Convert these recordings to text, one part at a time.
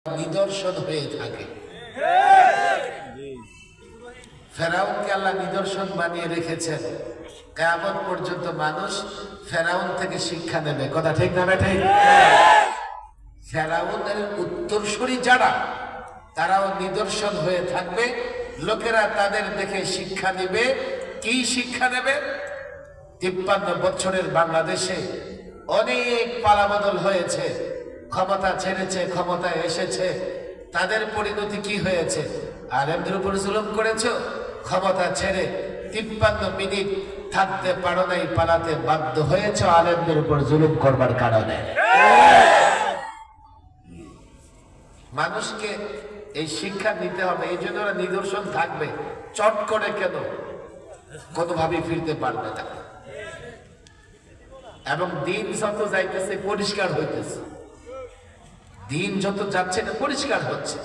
নিদর্শন হয়ে থাকে। ফেরাউনকে আল্লাহ নিদর্শন বানিয়ে রেখেছেন। কিয়ামত পর্যন্ত মানুষ ফেরাউন থেকে শিক্ষা নেবে। কথা ঠিক না বেঠিক? ফেরাউনের উত্তরসূরি যারা, তারাও নিদর্শন হয়ে থাকবে। লোকেরা তাদের দেখে শিক্ষা নেবে। কি শিক্ষা নেবে? 53 বছরের বাংলাদেশে অনেক পালাবদল হয়েছে, ক্ষমতা ছেড়েছে, ক্ষমতায় এসেছে। তাদের পরিণতি কি হয়েছে? আলেমদের উপর জুলুম করেছ, ক্ষমতা ছেড়ে 53 মিনিট থাকতে পারো নাই, পালাতে বাধ্য হয়েছ আলেমদের উপর জুলুম করবার কারণে। মানুষকে এই শিক্ষা নিতে হবে। এই জন্য ওরা নিদর্শন থাকবে। চট করে কেন? কোনোভাবেই ফিরতে পারবে না। এবং দিন যত যাইতেছে পরিষ্কার হইতেছে, দিন যত যাচ্ছে না পরিষ্কার হচ্ছে।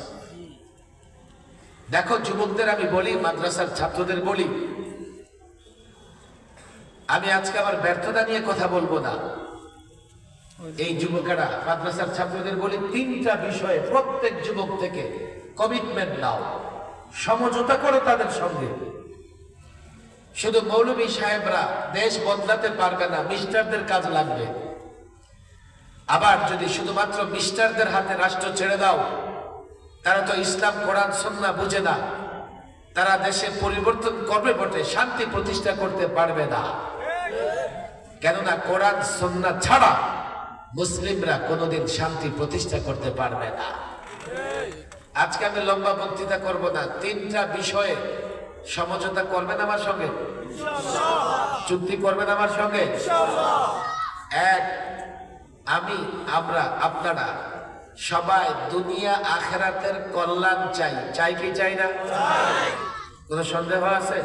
দেখো যুবকদের আমি বলি, মাদ্রাসার ছাত্রদের বলি, আমি আজকে আবার ব্যর্থতা নিয়ে কথা বলবো না। এই যুবকেরা মাদ্রাসার ছাত্রদের বলি, 3টা বিষয়ে প্রত্যেক যুবক থেকে কমিটমেন্ট নাও, সমঝোতা করো তাদের সঙ্গে। শুধু মৌলভী সাহেবরা দেশ বদলাতে পারবে না, মিস্টারদের কাজ লাগবে। আবার যদি শুধুমাত্র মিস্টারদের হাতে রাষ্ট্র ছেড়ে দাও, তারা তো ইসলাম কোরআন সুন্নাহ বুঝে না, তারা দেশে পরিবর্তন করবে বটে, শান্তি প্রতিষ্ঠা করতে পারবে না। কেননা কোরআন সুন্নাহ ছাড়া মুসলিমরা কোনোদিন শান্তি প্রতিষ্ঠা করতে পারবে না। আজকে আমি লম্বা বক্তৃতা করব না। 3টা বিষয়ে সমঝোতা করবেন আমার সঙ্গে, চুক্তি করবেন আমার সঙ্গে। এক, আপনারা সবাই দুনিয়া আখিরাতের কল্যাণ চাই। চাই কি চাই না? কোনো সন্দেহ আছে?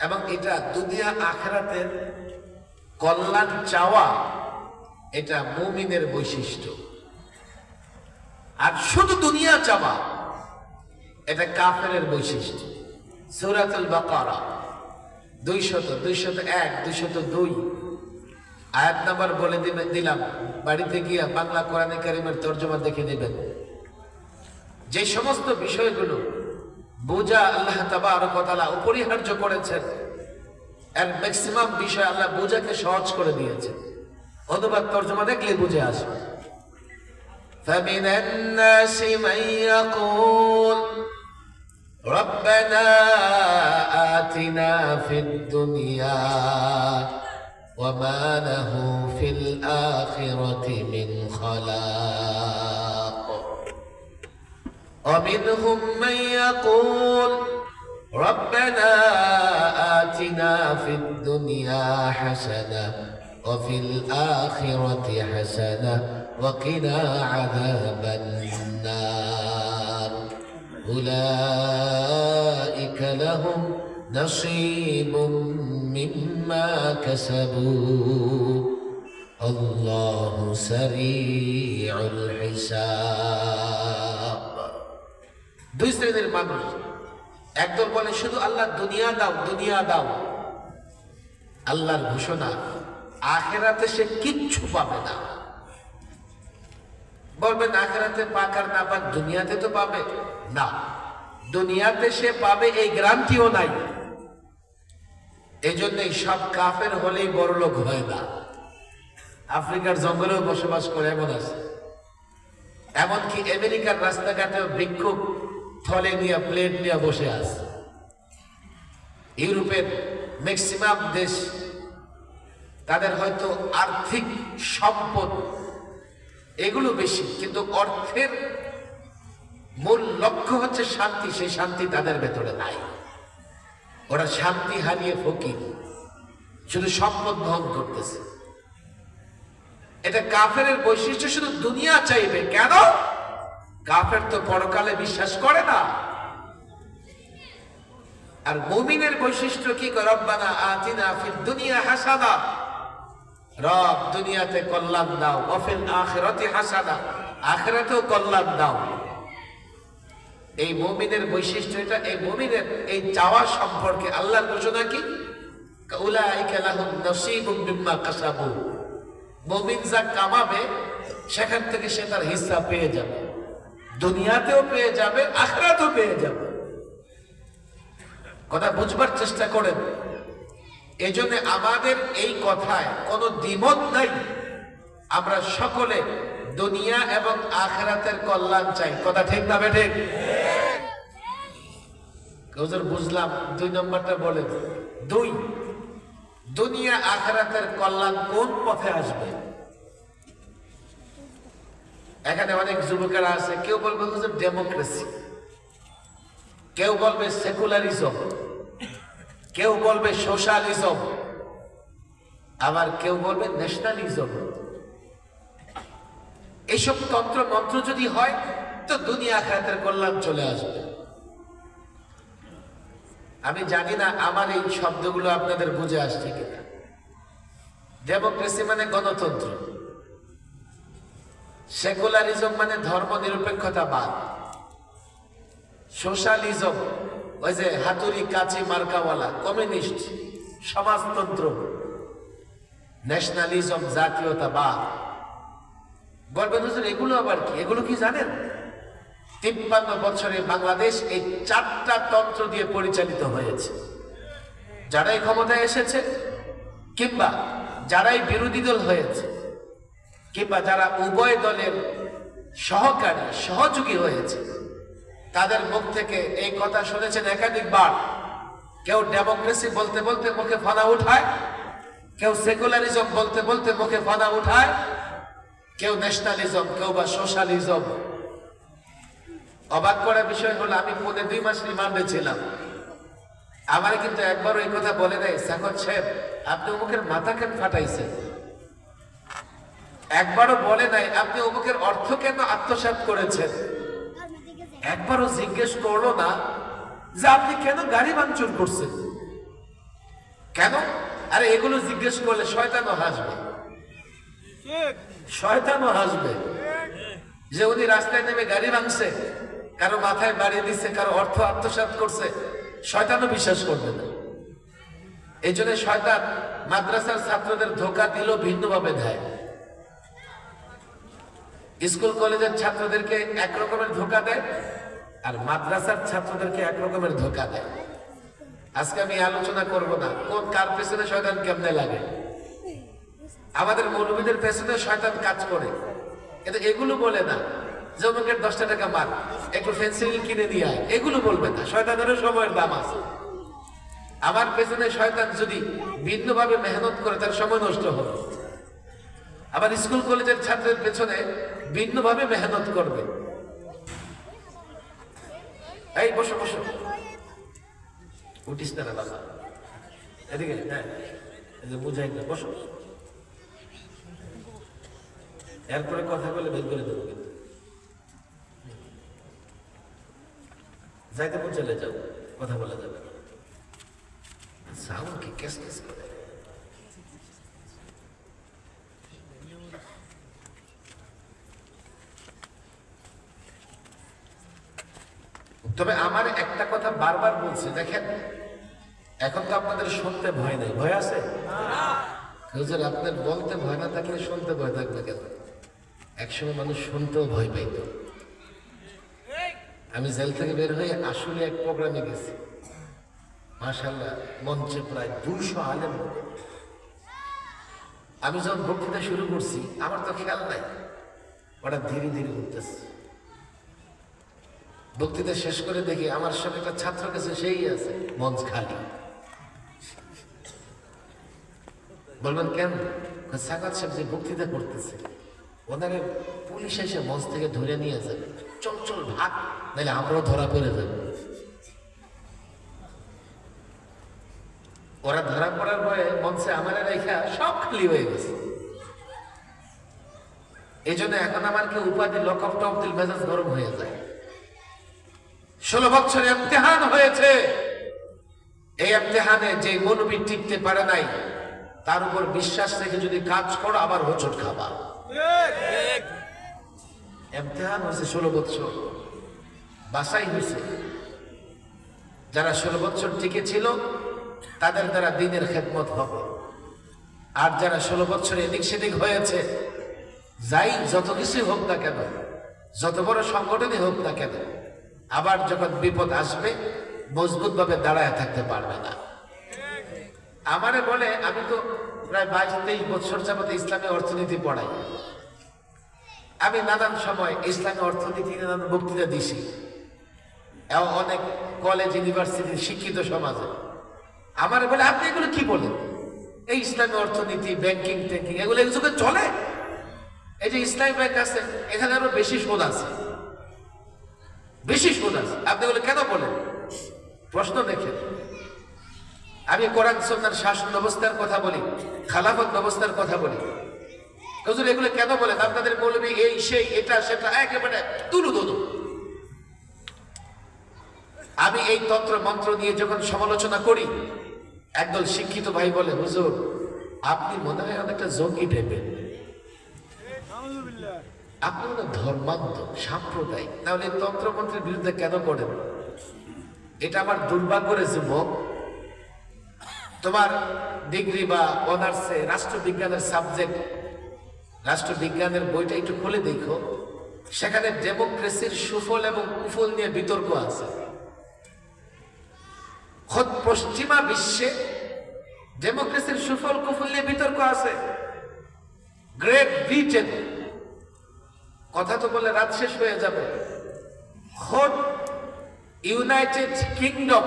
এবং এটা দুনিয়া আখিরাতের কল্যাণ চাওয়া, এটা মুমিনের বৈশিষ্ট্য। আর শুধু দুনিয়া চাওয়া, এটা কাফেরের বৈশিষ্ট্য। সূরাতুল বাকারা 201, 202 আয়াত নাম্বার বলে দিলাম। বাড়িতে গিয়ে বাংলা কোরআনে কারিমের তরজমা দেখে নেবেন। যে সমস্ত বিষয়গুলো বোঝা আল্লাহ তাবারক ওয়া তাআলা অপরিহার্য করেছেন, এর ম্যাক্সিমাম বিষয় আল্লাহ বোঝাকে সহজ করে দিয়েছেন। অনুবাদ তরজমা দেখলে বুঝে আসবে। فَمِنَ النَّاسِ مَن يَقُولُ رَبَّنَا آتِنَا فِي الدُّنْيَا وَمَا لَهُ فِي الْآخِرَةِ مِنْ خَلَاقٍ وَمِنْهُمْ مَن يَقُولُ رَبَّنَا آتِنَا فِي الدُّنْيا حَسَنَةً وَفِي الْآخِرَةِ حَسَنَةً وَقِنَا عَذَابَ النَّارِ أُولَئِكَ لَهُمْ نَصِيبٌ مِّمَّا كَسَبُوا اللَّهُ سَرِيعُ الْحِسَابِ। 2 শ্রেণীর মানুষ। একদল বলে শুধু আল্লাহ দুনিয়া দাও, দুনিয়া দাও। আল্লাহর ঘোষণা, আখিরাতে সে কিচ্ছু পাবে না। বলবেন আখিরাতে পাক আর না পাক দুনিয়াতে তো পাবে না। দুনিয়াতে সে পাবে এই গ্যারান্টিও নাই। এই জন্যই সব কাফের হলেই বড় লোক হয় না। আফ্রিকার জঙ্গলেও বসবাস করে এমন আছে। এমনকি আমেরিকার রাস্তাঘাটেও ভিক্ষুক থলে নিয়ে, প্লেট নিয়ে বসে আছে। ইউরোপের ম্যাক্সিমাম দেশ, তাদের হয়তো আর্থিক সম্পদ এগুলো বেশি, কিন্তু অর্থের মূল লক্ষ্য হচ্ছে শান্তি। সেই শান্তি তাদের ভেতরে নাই। ওরা শান্তি হারিয়ে ফকির, শুধু সম্পদ বহন করতেছে। এটা কাফেরের বৈশিষ্ট্য। শুধু দুনিয়া চাইবে। কেন? কাফের তো পরকালে বিশ্বাস করে না। আর মুমিনের বৈশিষ্ট্য কি? রব্বানা আতিনা ফিদ দুনিয়া হাসানা, রব দুনিয়াতে কল্যাণ দাও, ওয়া ফিল আখিরাতি হাসানা, আখিরাতেও কল্যাণ দাও। এই মুমিনের বৈশিষ্ট্য এটা। এই মুমিনের এই চাওয়া সম্পর্কে আল্লাহর ঘোষণা কি? উলাইকা লাহুম নসীবুম মিম্মা কাসাবু। মুমিন যা কামাবে সেখান থেকে সে তার হিস্সা পেয়ে যাবে। দুনিয়াতেও পেয়ে যাবে, আখিরাতেও পেয়ে যাবে। কথা বুঝবার চেষ্টা করেন। এই জন্য আমাদের এই কথায় কোনো দ্বিমত নাই। আমরা সকলে দুনিয়া এবং আখিরাতের কল্যাণ চাই। কথা ঠিক না বেঠিক? হুজুর বুঝলাম, 2 নম্বরটা বলেন। 2, দুনিয়া আখিরাতের কল্যাণ কোন পথে আসবে? এখানে অনেক যুবকেরা আছে, কেউ বলবে হুজুর ডেমোক্রেসি, কেউ বলবে সেকুলারিজম, কেউ বলবে সোশ্যালিজম, আবার কেউ বলবে ন্যাশনালিজম। এইসব তন্ত্র মন্ত্র যদি হয় তো দুনিয়া আখিরাতের কল্যাণ চলে আসবে। আমি জানি না আমার এই শব্দগুলো আপনাদের বুঝে আসছে কিনা। ডেমোক্রেসি মানে গণতন্ত্র, সেকুলারিজম মানে ধর্ম নিরপেক্ষতাবাদ, সোশ্যালিজম ওই যে হাতুড়ি কাচি মার্কাওয়ালা কমিউনিস্ট সমাজতন্ত্র, ন্যাশনালিজম জাতীয়তাবাদ। বলবেন হুজুর এগুলো আবার কি? এগুলো কি জানেন? 53 বছরে বাংলাদেশ এই 4টা তন্ত্র দিয়ে পরিচালিত হয়েছে। যারাই ক্ষমতায় এসেছে, কিংবা যারাই বিরোধী দল হয়েছে, কিংবা যারা উভয় দলের সহকারী সহযোগী হয়েছে, তাদের মুখ থেকে এই কথা শুনেছেন একাধিকবার। কেউ ডেমোক্রেসি বলতে বলতে মুখে ফানা উঠায়, কেউ সেকুলারিজম বলতে বলতে মুখে ফানা উঠায়, কেউ ন্যাশনালিজম, কেউ বা সোশ্যালিজম। অবাক করার বিষয় হলো, আমি 2 মাস রিমান্ডে ছিলাম। আমার কিন্তু একবারও এই কথা বলে নাই, সাকত সাহেব আপনি অমুকের মাথা কেন ফাটাইছেন। একবারও বলে নাই আপনি অমুকের অর্থ কেন আত্মসাৎ করেছেন। একবারও জিজ্ঞেস করলো না যে আপনি কেন গাড়ি ভাঙচুর করছেন, কেন? আরে এগুলো জিজ্ঞেস করলে শয়তানও হাসবে, শয়তানও হাসবে যে উনি রাস্তায় নেমে গাড়ি ভাঙছে, কারো মাথায় বাড়িয়ে দিচ্ছে, কারো অর্থ আত্মসাৎ করছে। শয়তানও বিশ্বাস করবে না। এই জন্য শয়তান মাদ্রাসার ছাত্রদের ধোঁকা দিলেও ভিন্নভাবে দেয়। স্কুল কলেজের ছাত্রদেরকে এক রকমের ধোঁকা দেয়, আর মাদ্রাসার ছাত্রদেরকে এক রকমের ধোঁকা দেয়। আজকে আমি আলোচনা করব না কোন কার পেছনে শয়তান কেমনে লাগে। আমাদের মৌলবীদের পেছনে শয়তান কাজ করে, কিন্তু এগুলো বলে না যে অমুকের 10টা টাকা মার, একটু পেন্সিল কিনে নিয়ে আয়, এগুলো বলবে না। শয়তানেরও সময়ের দাম আছে। আমার পেছনে শয়তান যদি ভিন্নভাবে মেহনত করে তার সময় নষ্ট হবে। আবার স্কুল কলেজের ছাত্রের পেছনে ভিন্নভাবে মেহনত করবে। এই বসো বসো, উঠিস না বাবা, এদিকে। হ্যাঁ বুঝাই না, বসো। এরপরে কথা বলে বের করে দেবো, কিন্তু যাইতে চলে যাও, কথা বলা যাবে না। সাউন্ড কি কেস কেস করে। তবে আমার একটা কথা বারবার বলছি, দেখেন এখন তো আপনাদের শুনতে ভয় নাই, ভয় আছে? হুজুর আপনার বলতে ভয় না থাকলে শুনতে ভয় থাকবে কেন? একসময় মানুষ শুনতেও ভয় পাইত। আমি জেল থেকে বের হয়ে আসলে এক প্রোগ্রামে গেছি, মাশাআল্লাহ মঞ্চে প্রায় 200 আলেম। আমি যখন বক্তৃতা শুরু করছি আমার তো খেয়াল নাই, ওটা ধীরে ধীরে উঠতেছে। বক্তৃতা শেষ করে দেখি আমার সঙ্গে একটা ছাত্র কাছে সেই আছে, মঞ্চ খালি। বলবেন কেন? সাকাত সাহেব যে বক্তৃতা করতেছে ওনারে পুলিশ এসে মঞ্চ থেকে ধরে নিয়ে যাবে, চল চল ভাগ, নাহলে আমরাও ধরা পড়ে যাবে। ওরা ধরা পড়ার ভয়ে মঞ্চে আমার রেখা সব খালি হয়ে গেছে। এই জন্য এখন আমার কেউ উপাধি লক অফ টপ দিল, মেজাজ গরম হয়ে যায়। 16 বছর ইমতিহান হয়েছে, এই ইমতিহানে যে মৌলবী টিকতে পারে নাই তার উপর বিশ্বাস রেখে যদি কাজ করো আবার হোঁচট খাবা। ইমতিহান হয়েছে 16 বছর, বাছাই হয়েছে। যারা 16 বছর টিকে ছিল তাদের দ্বারা দ্বীনের খেদমত হবে, আর যারা 16 বছর এদিক সেদিক হয়েছে, যাই যত কিছু হোক না কেন যত বড় সংগঠনই হোক না কেন, আবার যখন বিপদ আসবে মজবুত ভাবে দাঁড়ায় থাকতে পারবে না। আমারে বলে, আমি তো প্রায় 22-23 বছর যাবত ইসলামী অর্থনীতি পড়াই। আমি নানান সময় ইসলামী অর্থনীতি নানান বক্তৃতা দিছি, অনেক কলেজ ইউনিভার্সিটির শিক্ষিত সমাজে। আমার বলে, আপনি এগুলো কি বলেন? এই ইসলামী অর্থনীতি, ব্যাংকিং ট্যাঙ্কিং এগুলো এই যুগে চলে? এই যে ইসলামী ব্যাংক আছে, এখানে আরো বেশি সুদ আছে, বেশি সুদ আছে, আপনি এগুলো কেন বলেন? প্রশ্ন দেখেন। আমি কোরআন সুন্নাহর শাসন ব্যবস্থার কথা বলি, খেলাফত ব্যবস্থার কথা বলি, হুজুর এগুলো কেন বলেন? আপনাদের মৌলবী এই সেই এটা সেটা একেবারে তুলু দুলু। আমি এই তন্ত্র মন্ত্র নিয়ে যখন সমালোচনা করি, একদল শিক্ষিত ভাই বলে, হুজুর আপনি মনে হয় অনেকটা জঙ্গি টাইপের, আপনি মনে ধর্মান্ধ সাম্প্রদায়িক, তাহলে তন্ত্র মন্ত্রের বিরুদ্ধে কেন করেন? এটা আমার দুর্ভাগ্যের যুবক, তোমার ডিগ্রি বা অনার্সে রাষ্ট্রবিজ্ঞানের সাবজেক্ট, রাষ্ট্রবিজ্ঞানের বইটা একটু খুলে দেখো, সেখানে ডেমোক্রেসির সুফল এবং কুফল নিয়ে বিতর্ক আছে। খোদ পশ্চিমা বিশ্বে ডেমোক্রেসির সুফল কুফল নিয়ে বিতর্ক আছে। গ্রেট ব্রিটেন, কথা তো বলে রাত শেষ হয়ে যাবে, খোদ ইউনাইটেড কিংডম,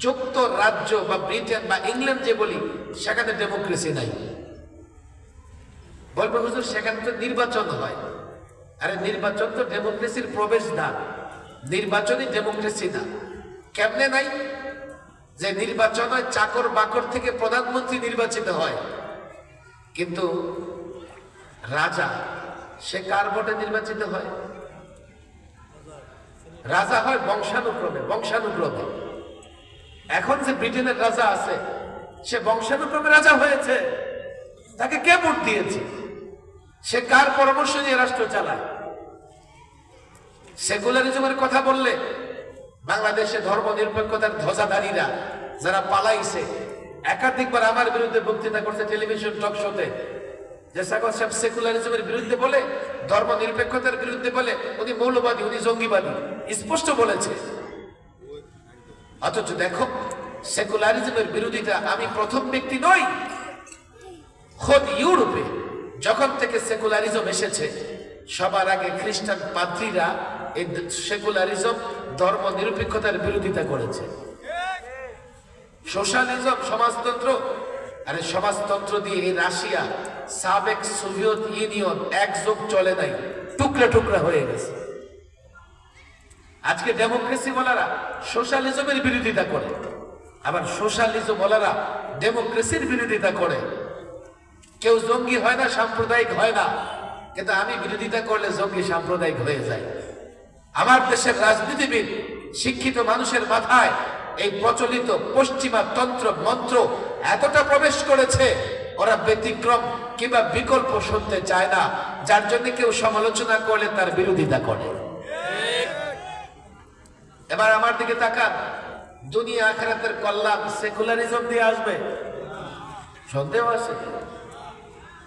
যুক্তরাজ্য বা ব্রিটেন বা ইংল্যান্ড যে বলি, সেখানে ডেমোক্রেসি নাই। বলবে হুজুর সেখানে তো নির্বাচন হয়। আরে নির্বাচন তো ডেমোক্রেসির প্রবেশদ্বার, নির্বাচনই ডেমোক্রেসি না। কেমনে নাই? যে নির্বাচন হয় চাকর বাকর থেকে প্রধানমন্ত্রী নির্বাচিত হয়, কিন্তু রাজা সে কার ভোটে নির্বাচিত হয়? রাজা হয় বংশানুক্রমে, বংশানুক্রমে। এখন যে ব্রিটেনের রাজা আছে, সে বংশানুক্রমে রাজা হয়েছে, তাকে কে ভোট দিয়েছে? সে কার পরামর্শ নিয়ে রাষ্ট্র চালায়? সেকুলারিজমের কথা বললে বাংলাদেশে ধর্ম নিরপেক্ষতার ধ্বজাধারীরা যারা পালাইছে, একাধিকবার আমার বিরুদ্ধে বক্তৃতা করছে টেলিভিশন টক শোতে, যে সাগর সাহেব সেকুলারিজমের বিরুদ্ধে বলে, ধর্ম নিরপেক্ষতার বিরুদ্ধে বলে উনি মৌলবাদী, উনি জঙ্গিবাদী, স্পষ্ট বলেছে। অথচ দেখো সেকুলারিজমের বিরোধিতা আমি প্রথম ব্যক্তি নই। খোদ ইউরোপে যখন থেকে সেকুলারিজম এসেছে, সবার আগে খ্রিস্টান পাদ্রীরা এই সেকুলারিজম, ধর্ম নিরপেক্ষতার বিরোধিতা করেছে। সোশ্যালিজম, সমাজতন্ত্র, আরে সমাজতন্ত্র দিয়ে এই রাশিয়া, সাবেক সোভিয়েত ইউনিয়ন এক যুগ চলে নাই, টুকরা টুকরা হয়ে গেছে। আজকে ডেমোক্রেসি বলারা সোশ্যালিজমের বিরোধিতা করে, আবার সোশ্যালিজম বলারা ডেমোক্রেসির বিরোধিতা করে। কেউ জঙ্গি হয় না, সাম্প্রদায়িক হয় না, কিন্তু আমি বিরোধিতা করলে জঙ্গি সাম্প্রদায়িক হয়ে যায়। আমার দেশের রাজনীতিবিদ, শিক্ষিত মানুষের মাথায় এই প্রচলিত পশ্চিমা তন্ত্র মন্ত্র এতটা প্রবেশ করেছে, ওরা ব্যতিক্রম কিংবা বিকল্প শুনতে চায় না, যার জন্য কেউ সমালোচনা করলে তার বিরোধিতা করে। এবার আমার দিকে তাকান, দুনিয়া আখিরাতের কল্যাণ সেকুলারিজম দিয়ে আসবে? সন্দেহ আছে?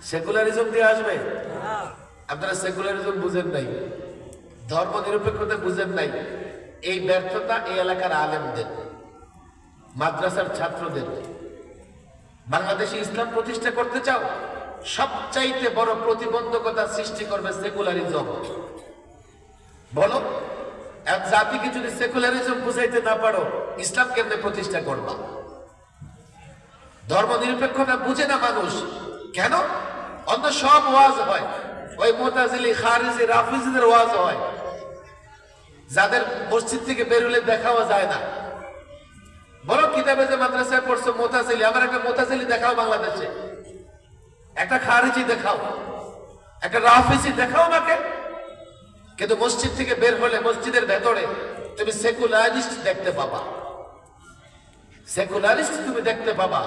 সেকুলারিজম দিয়ে আসবে? আপনারা সেকুলারিজম বুঝেন নাই, ধর্ম নিরপেক্ষতা বুঝেন নাই। এই ব্যর্থতা এই এলাকার আলেমদের, মাদ্রাসার ছাত্রদের। বাংলাদেশে ইসলাম প্রতিষ্ঠা করতে চাও, সবচাইতে বড় প্রতিবন্ধকতা সৃষ্টি করবে সেকুলারিজম। বলো, এক জাতিকে যদি সেকুলারিজম বুঝাইতে না পারো, ইসলাম কেমনে প্রতিষ্ঠা করবা? ধর্ম নিরপেক্ষতা বুঝে না মানুষ। কেন? অন্য সব ওয়াজ হয়, ওই মুতাজিলি, খারিজি, রাফিজিদের ওয়াজ হয়, যাদের মসজিদ থেকে বের হলে দেখাও যায় না। বলো কিতাবে যে মাদ্রাসায় পড়ছো মুতাজিলি, আমার একটা মুতাজিলি দেখাও বাংলাদেশে, একটা খারিজি দেখাও, একটা রাফিজি দেখাও আমাকে। কিন্তু মসজিদ থেকে বের হলে মসজিদের ভেতরে তুমি সেকুলারিস্ট দেখতে পাবা, সেকুলারিস্ট তুমি দেখতে পাবা,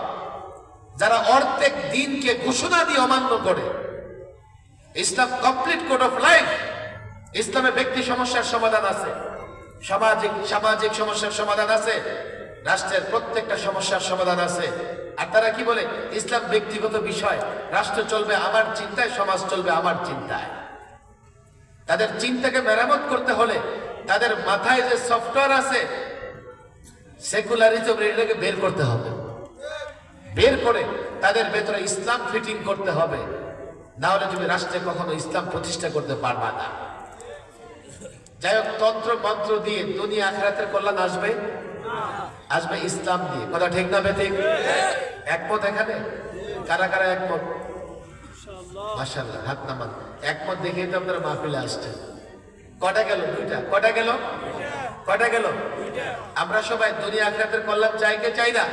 যারা অর্ধেক দিনকে ঘোষণা দিয়ে অমান্য করে। ইসলাম কমপ্লিট কোড অফ লাইফ। ইসলামে ব্যক্তি সমস্যার সমাধান আছে, সামাজিক সমস্যার সমাধান আছে, রাষ্ট্রের প্রত্যেকটা সমস্যার সমাধান আছে। আর তারা কি বলে? ইসলাম ব্যক্তিগত বিষয়, রাষ্ট্র চলবে আমার চিন্তায়, সমাজ চলবে আমার চিন্তায়। তাদের চিন্তাকে মেরামত করতে হলে তাদের মাথায় যে সফটওয়্যার আছে সেকুলারিজম এটাকে বের করতে হবে, বের করে তাদের ভেতরে ইসলাম ফিটিং করতে হবে, না হলে তুমি রাষ্ট্রে কখনো ইসলাম প্রতিষ্ঠা করতে পারবা না। যাই হোক, তন্ত্র মন্ত্র দিয়ে দুনিয়া আখিরাতের কল্যাণ আসবে? আসবে ইসলাম দিয়ে। কথা ঠিক না বেঠিক? একমত এখানে? কারা কারা একমত? মাশাআল্লাহ, হাত নামান। একমত দেখেই তো আপনারা মাহফিলে আসছেন। কটা গেল? দুইটা। কটা গেল? কটা গেল? আমরা সবাই দুনিয়া আখিরাতের কল্যাণ চাই কে চাই না?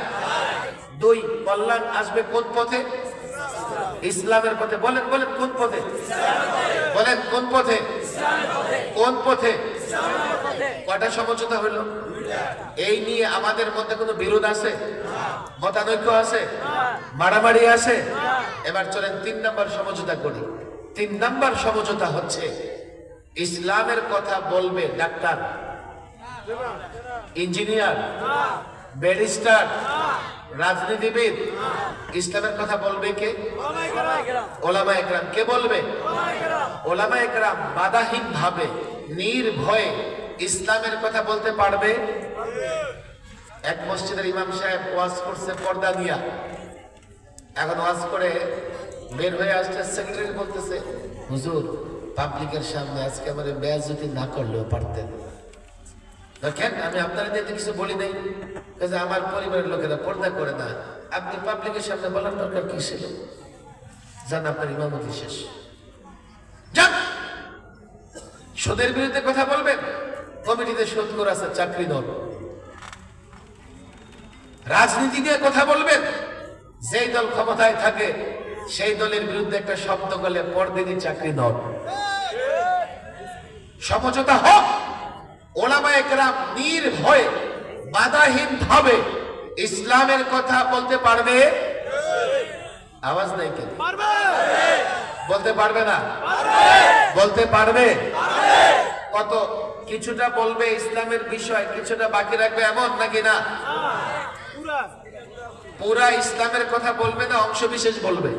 দুই, কল্যাণ আসবে কোন পথে? ইসলামের পথে। বলেন বলেন, কোন পথে? বলেন কোন পথে? কোন পথে? কটা সমঝোতা হইল? এই নিয়ে আমাদের মধ্যে কোনো বিরোধ আছে? মতানৈক্য আছে? মারামারি আছে? এবার চলেন 3 নম্বর সমঝোতা করি। 3 নম্বর সমঝোতা হচ্ছে ইসলামের কথা বলবে ডাক্তার, ইঞ্জিনিয়ার, ব্যারিস্টার, রাজনীতিবিদ। ইসলামের কথা বলবে কে? ওলামায়ে কেরাম। কে বলবে? ওলামায়ে কেরাম বাধাহীন ভাবে নির্ভয়ে ইসলামের কথা বলতে পারবে। এক মসজিদের ইমাম সাহেব ওয়াজ করছে পর্দা দিয়া, এখন ওয়াজ করে বের হয়ে আসছে, সেক্রেটারি বলতেছে, হুজুর পাবলিকের সামনে আজকে আমার বেয়াজ্জতি না করলেও পারতেন। দেখেন, আমি আপনারা দিয়ে কিছু বলি নাই, আমার পরিবারের লোকেরা পর্দা করে না, আপনি পাবলিকের সামনে বলার দরকার কি ছিল? যান, আপনার ইমামতি শেষ, যান। সুদের বিরুদ্ধে কথা বলবেন, কমিটিতে সুদ করে আছে, চাকরি নন। রাজনীতি নিয়ে কথা বলবেন, যেই দল ক্ষমতায় থাকে সেই দলের বিরুদ্ধে একটা শব্দ বলে পরদিনই চাকরি নন। সমঝোতা হোক, ওলামায়ে কেরাম নির্ভয়ে বাধাহীন ভাবে ইসলামের কথা বলতে পারবে। আওয়াজ নাই কেন? বলতে পারবে না? বলতে পারবে। কত কিছুটা বলবে ইসলামের বিষয়, কিছুটা বাকি রাখবে, এমন নাকি না? পুরা ইসলামের কথা বলবে না অংশ বিশেষ বলবে?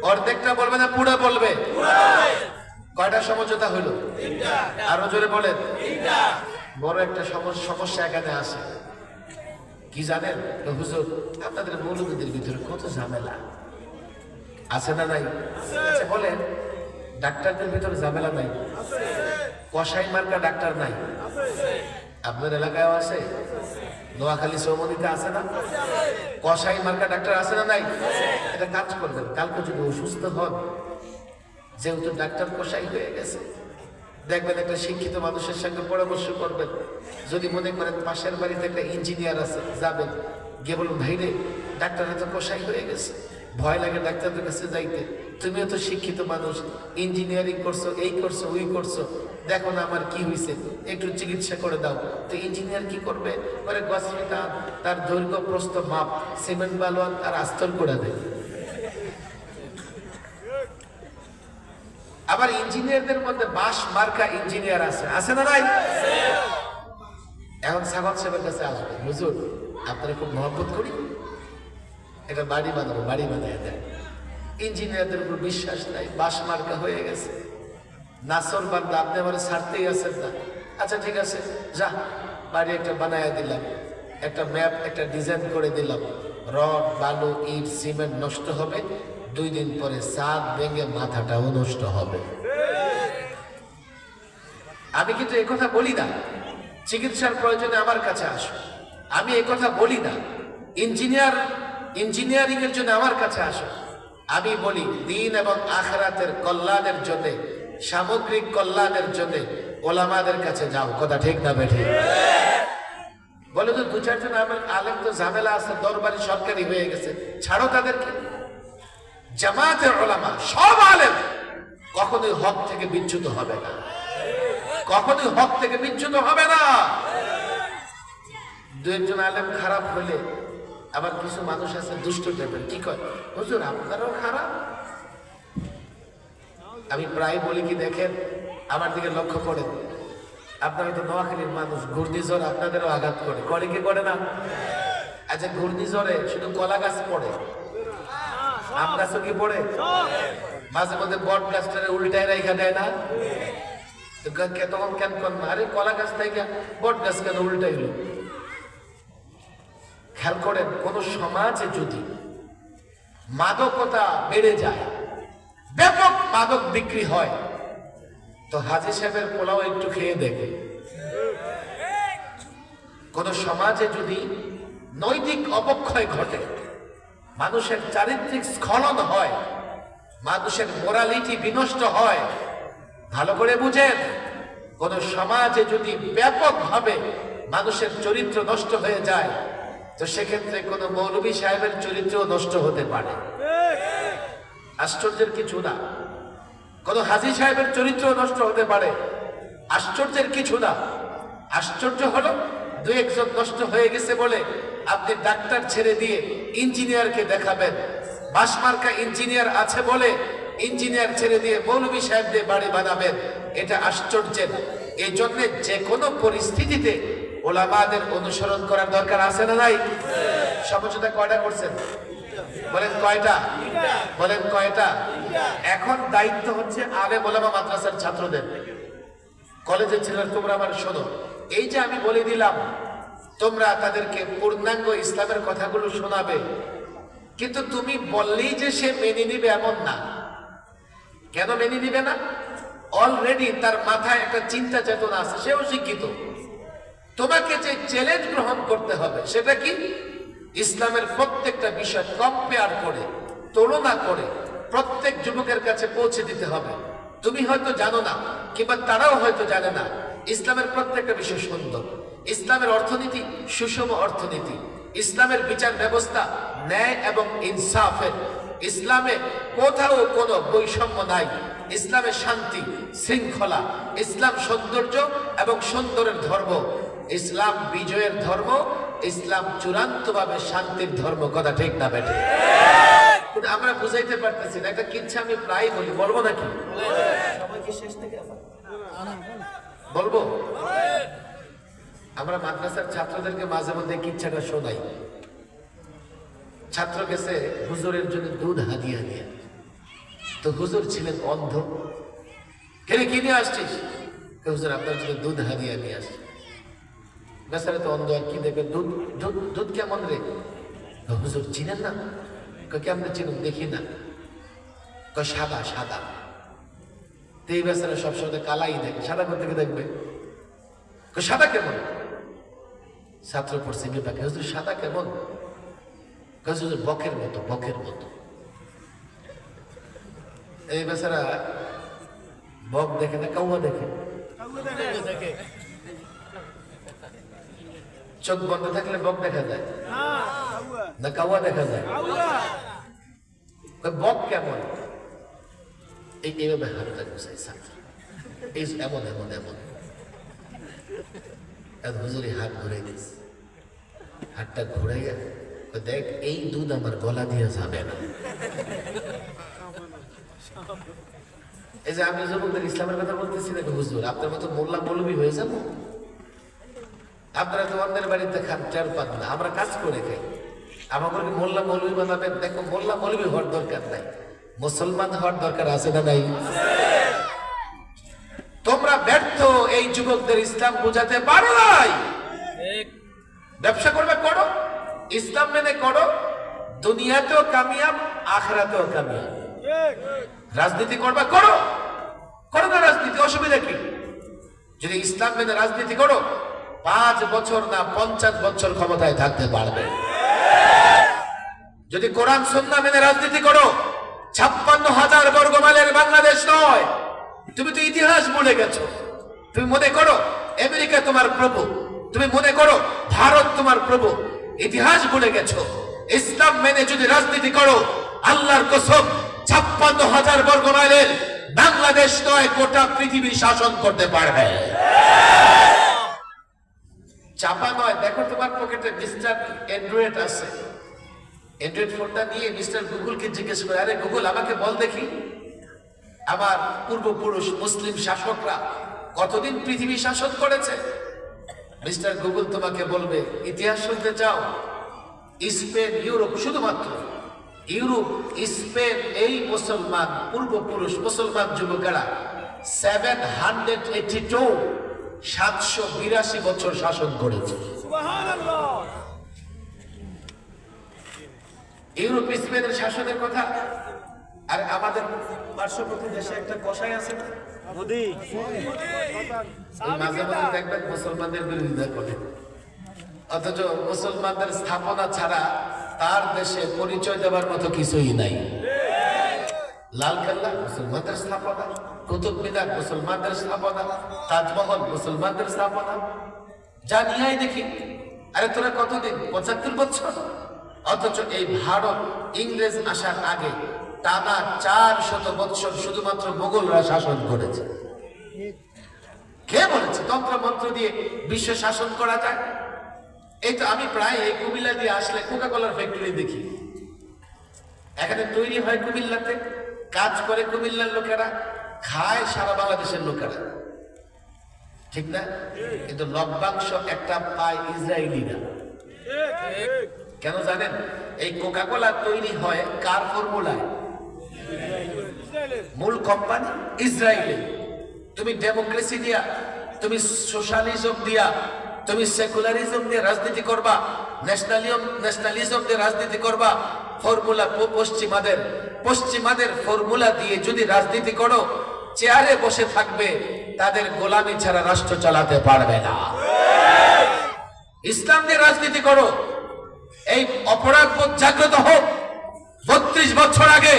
অর্ধেকটা বলবে না পুরা বলবে? কয়টা সমঝোতা হলো? আরো জোরে বলেন। বড় একটা সমস্যা এখানে আছে, কি জানেন হুজুর? আপনাদের মৌলবীদের ভিতরে কত ঝামেলা আছে না নাই? আচ্ছা বলেন, ডাক্তারদের ভিতরে ঝামেলা নাই? কসাই মার্কা ডাক্তার নাই? আপনার এলাকায়ও আছে? নোয়াখালী চৌমনিতে আছে না? কসাই মার্কা ডাক্তার আছে না নাই? এটা কাজ করবেন, কালকে যদি অসুস্থ হন, যেহেতু ডাক্তার কসাই হয়ে গেছে, দেখবেন একটা শিক্ষিত মানুষের সঙ্গে পরামর্শ করবেন। যদি মনে করেন পাশের বাড়িতে একটা ইঞ্জিনিয়ার আছে, যাবেন, গিয়ে বলুন, ভাই রে, ডাক্তার এত কসাই হয়ে গেছে, ভয় লাগে ডাক্তারদের কাছে যাইতে, তুমিও তো শিক্ষিত মানুষ, ইঞ্জিনিয়ারিং করছো, এই করছো, ওই করছো, দেখো না আমার কি হয়েছে, একটু চিকিৎসা করে দাও। তো ইঞ্জিনিয়ার কি করবে? করে গছটা তার দৈর্ঘ্য প্রস্থ মাপ সিমেন্ট বালুয়ান আর আস্তর করে দেয়। আবার ইঞ্জিনিয়ারদের মধ্যে বাস মার্কা ইঞ্জিনিয়ার আছে, আছে না নাই? এখন সাগত সাহেবের কাছে আসবে, হুজুর আপনারা খুব মহব্বত করি, এটা বাড়ি বানাবো, বাড়ি বানায় দেন। ইঞ্জিনিয়ারদের উপর বিশ্বাস নাই, বাস মার্কা হয়ে গেছে, নাসর বান্দা, আপনি আমার ছাড়তেই আছেন না। আচ্ছা ঠিক আছে, যা, বাড়ি একটা বানায় দিলাম, একটা ম্যাপ, একটা ডিজাইন করে দিলাম, রড, বালু, ইট, সিমেন্ট নষ্ট হবে, 2 দিন পরে ছাদ ভেঙে মাথাটাও নষ্ট হবে। আমি কিন্তু এই কথা বলি না চিকিৎসার প্রয়োজনে আমার কাছে আসো, আমি এই কথা বলি না ইঞ্জিনিয়ারিং এর জন্য আমার কাছে আসো। আমি বলি দিন এবং আখিরাতের কল্যাণের জন্য, সামগ্রিক কল্যাণের জন্য ওলামাদের কাছে যাও। কথা ঠিক না বেঠিক? বলে তো 2-4 জন আলেম তো ঝামেলা আছে, দরবারি সরকারি হয়ে গেছে, ছাড়ো তাদেরকে। জামাতের ওলামা সব আলেম কখনোই হক থেকে বিচ্যুত হবে না, কখনোই হক থেকে বিচ্যুত হবে না। 2-1 আলেম খারাপ হলে আবার কিছু মানুষ আছে দুষ্ট টাইপের, কি কয়, হুজুর আপনারাও খারাপ। আমি প্রায় বলি কি, দেখেন আমার দিকে লক্ষ্য করেন, আপনারা তো নোয়াখালীর মানুষ, ঘূর্ণিঝড় আপনাদেরও আঘাত করে, করে কি করে না? আচ্ছা ঘূর্ণিঝড়ে শুধু কলা গাছ পড়ে, আম গাছও কি পড়ে? মাঝে মধ্যে বট গাছটারে উল্টায় রেখা দেয় না? তখন কেন কর না, আরে কলা গাছ থেকে বট গাছ কেন উল্টাইল? খেয়াল করেন, কোন সমাজে যদি মাদকতা বেড়ে যায়, ব্যাপক মাদক বিক্রি হয়, তো হাজী সাহেবের পোলাও একটু খেয়ে দেখে। কোন সমাজে যদি নৈতিক অবক্ষয় ঘটে, মানুষের চারিত্রিক স্খলন হয়, মানুষের মোরালিটি বিনষ্ট হয়, ভালো করে বুঝেন, কোন সমাজে যদি ব্যাপকভাবে মানুষের চরিত্র নষ্ট হয়ে যায়, তো সেক্ষেত্রে কোন মৌলভী সাহেবের চরিত্র নষ্ট হতে পারে। আশ্চর্যের কিছু না। কোন হাজী সাহেবের চরিত্র নষ্ট হতে পারে, আশ্চর্যের কিছু না। আশ্চর্য হলো দু একজন নষ্ট হয়ে গেছে বলে আপনি ডাক্তার ছেড়ে দিয়ে ইঞ্জিনিয়ারকে দেখাবেন, বাসমার্কা ইঞ্জিনিয়ার আছে বলে ইঞ্জিনিয়ার ছেড়ে দিয়ে মৌলভী সাহেব দিয়ে বাড়ি বানাবেন, এটা আশ্চর্যের। এই জন্য যে কোনো পরিস্থিতিতে ওলামাদের অনুসরণ করার দরকার আছে না নাই? সমঝোতা কয়টা করছেন? বলেন কয়টা? বলেন কয়টা? এখন দায়িত্ব হচ্ছে আলেম ওলামা মাদ্রাসার ছাত্রদের, কলেজের ছেলেরা, তোমরা আমার শোনো। এই যে আমি বলে দিলাম, তোমরা তাদেরকে পূর্ণাঙ্গ ইসলামের কথাগুলো শোনাবে, কিন্তু তুমি বললেই যে সে মেনে নিবে এমন না। কেন মেনে নিবে না? অলরেডি তার মাথায় একটা চিন্তা চেতনা আছে, সেও শিক্ষিত। তোমাকে যে চ্যালেঞ্জ গ্রহণ করতে হবে সেটা কি? ইসলামের প্রত্যেকটা বিষয় কম্পেয়ার করে, তুলনা করে প্রত্যেক যুবকের কাছে পৌঁছে দিতে হবে। তুমি হয়তো জানো না, কিংবা তারাও হয়তো জানে না, ইসলামের প্রত্যেকটা বিষয় সুন্দর। ইসলামের অর্থনীতি সুষম অর্থনীতি, ইসলামের বিচার ব্যবস্থা ন্যায় এবং ইনসাফের, ইসলামে কোথাও কোনো বৈষম্য নাই, ইসলামে শান্তি শৃঙ্খলা, ইসলাম সৌন্দর্য এবং সুন্দরের ধর্ম, ইসলাম বিজয়ের ধর্ম, ইসলাম চূড়ান্তভাবে শান্তির ধর্ম। কথা ঠিক না বেঠে? কিন্তু আমরা বুঝাইতে পারতেছি না। একটা কিচ্ছা আমি প্রায় বলি, বলবো নাকি? বলবো। আমরা মাদ্রাসার ছাত্রদেরকে মাঝে মধ্যে কিচ্ছাটা শোনাই। ছাত্র গেছে হুজুরের জন্য দুধ হাদিয়া দিয়ে, তো হুজুর ছিলেন অন্ধ। কেনে কি নিয়ে আসছিস? হুজুর আপনার জন্য দুধ হাদিয়া নিয়ে আসছি। বেচারা তো অন্ধ, আর কি দেখবে? দুধ দুধ দুধ কেমন রে? হুজুর চিনেন না? কেমন চিনুন? দেখি না। সাদা সাদা। তো এই বেচারা সবসময় কালাই দেখে, সাদা কোথা থেকে দেখবে? সাদা কেমন? ছাত্র পড়ছে বিপাকে, হুজুর সাদা কেমন? হুজুর বকের মতো, বকের মতো। এই বেচারা বক দেখে না, কাউয়া দেখে। চোখ বন্ধ থাকলে বক দেখা যায় না, কাউয়া দেখা যায়? বক কেমন? এইভাবে হাতটা গুছাই ছাত্র, এই এমন এমন এমন। হুজুরি হাত ঘুরে দিস, হাতটা ঘুরাইয়া দেখ, এই দুধ আমার গলা দিয়ে যাবে না। এই যে আমি যুবকদের ইসলামের কথা বলতেছি না, হুজুর আপনার মতো মোল্লা মৌলবী হয়ে যাবো? আপনারা তো অন্যের বাড়িতে খান, টের পান না, আমরা কাজ করে খাই। আমাকে মোল্লা মৌলবী বানাবেন? দেখো, মোল্লা মৌলবী হওয়ার দরকার নাই, মুসলমান হওয়ার দরকার আছে না নাই? তোমরা ব্যর্থ এই যুবকদের ইসলাম বোঝাতে পারো নাই। ব্যবসা করবে করো, ইসলাম মেনে করো, দুনিয়াতেও কামিয়াব, আখিরাতেও কামিয়াব। রাজনীতি করবা করো, করো না রাজনীতি, অসুবিধা কি? যদি ইসলাম মেনে রাজনীতি করো, 5 বছর না 50 বছর ক্ষমতায় থাকতে পারবে। যদি কোরআন সুন্নাহ মেনে রাজনীতি করো, 56,000 বর্গ মাইলের বাংলাদেশ নয়। তুমি তো ইতিহাস ভুলে গেছো। তুমি মনে করো আমেরিকা তোমার প্রভু, তুমি মনে করো ভারত তোমার প্রভু, ইতিহাস ভুলে গেছো। ইসলাম মেনে যদি রাজনীতি করো, আল্লাহর কসম 56,000 বর্গ মাইলের বাংলাদেশ নয়, গোটা পৃথিবী শাসন করতে পারবে। চাপা নয়। দেখো তোমার পকেটে মিস্টার অ্যান্ড্রয়েড আছে, অ্যান্ড্রয়েড ফোনটা নিয়ে মিস্টার গুগলকে জিজ্ঞেস করে, আরে গুগল আমাকে বল দেখি, আমার পূর্বপুরুষ মুসলিম শাসকরা কতদিন পৃথিবী শাসন করেছে? মিস্টার গুগল তোমাকে বলবে, ইতিহাস শুনতে চাও? স্পেন, ইউরোপ, শুধুমাত্র ইউরোপ, স্পেন, এই মুসলমান পূর্বপুরুষ মুসলমান যুবকেরা 782 বছর শাসন করেছে। ইউরোপ স্পেনের শাসনের কথা। আর আমাদের পার্শ্ববর্তী দেশে একটা কসাই আছে না, মোদি, মাঝে মাঝে দেখবেন মুসলমানদের বিরোধিতা করে, অথচ মুসলমানদের স্থাপনা ছাড়া তার দেশে পরিচয় দেওয়ার মতো কিছুই নাই। লালকেল্লা মুসলমানদের স্থাপনা, কুতুব মিনার মুসলমানদের স্থাপনা, তাজমহল মুসলমানদের স্থাপনা, জানিয়াই দেখি। আরে তোরা কতদিন? 75 বছর। অথচ এই ভারত ইংরেজ আসার আগে টানা 400 বছর শুধুমাত্র মোগলরা শাসন করেছে। কে বলেছে তন্ত্র মন্ত্র দিয়ে বিশ্ব শাসন করা যায়? এই তো আমি প্রায় এই কুমিল্লা দিয়ে আসলে কোকা কোলার ফ্যাক্টরি দেখি, এখানে তৈরি হয় কুমিল্লাতে, কাজ করে কুমিল্লার লোকেরা, খায় সারা বাংলাদেশের লোকেরা, ঠিক না? কিন্তু লভ্যাংশ একটা পায় ইসরায়েলিরা। কেন জানেন? এই কোকা কোলা তৈরি হয় কার ফর্মুলায়? মূল কোম্পানি ইসরায়েলি। তুমি ডেমোক্রেসি দিয়া, তুমি সোশ্যালিজম দিয়া, তুমি সেকুলারিজম দিয়ে রাজনীতি করবা, ন্যাশনালিজম দিয়ে রাজনীতি করবা, ফর্মুলা পশ্চিমাদের ফর্মুলা দিয়ে যদি রাজনীতি করো, চেয়ারে বসে থাকবে, তাদের গোলামি ছাড়া রাষ্ট্র চালাতে পারবে না। ইসলাম দিয়ে রাজনীতি করো, এই অপরাধবোধ জাগ্রত হোক। 32 বছর আগে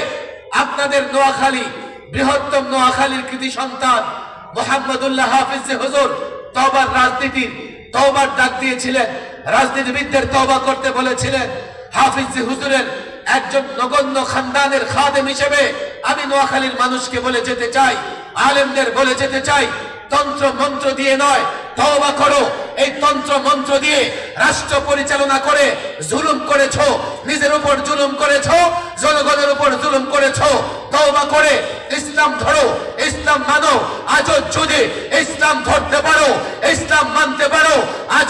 আপনাদের নোয়াখালী, বৃহত্তম নোয়াখালীর কৃতি সন্তান মোহাম্মদুল্লাহ হাফিজ হুজুর তওবার ডাক দিয়েছিলেন, রাজনীতিবিদদের তওবা করতে বলেছিলেন। হাফিজ হুজুরের একজন নগণ্য খানদানের খাদেম হিসেবে আমি নোয়াখালীর মানুষকে বলে যেতে চাই, আলেমদের বলে যেতে চাই, তন্ত্র মন্ত্র দিয়ে নয়, তওবা করো। এই তন্ত্র মন্ত্র দিয়ে রাষ্ট্র পরিচালনা করে জুলুম করেছো, নিজের উপর জুলুম করেছো, জনগণের উপর জুলুম করেছো। তওবা করে ইসলাম ধরো, ইসলাম মানো। আজও যদি ইসলাম ধরতে পারো, ইসলাম মানতে পারো, আজ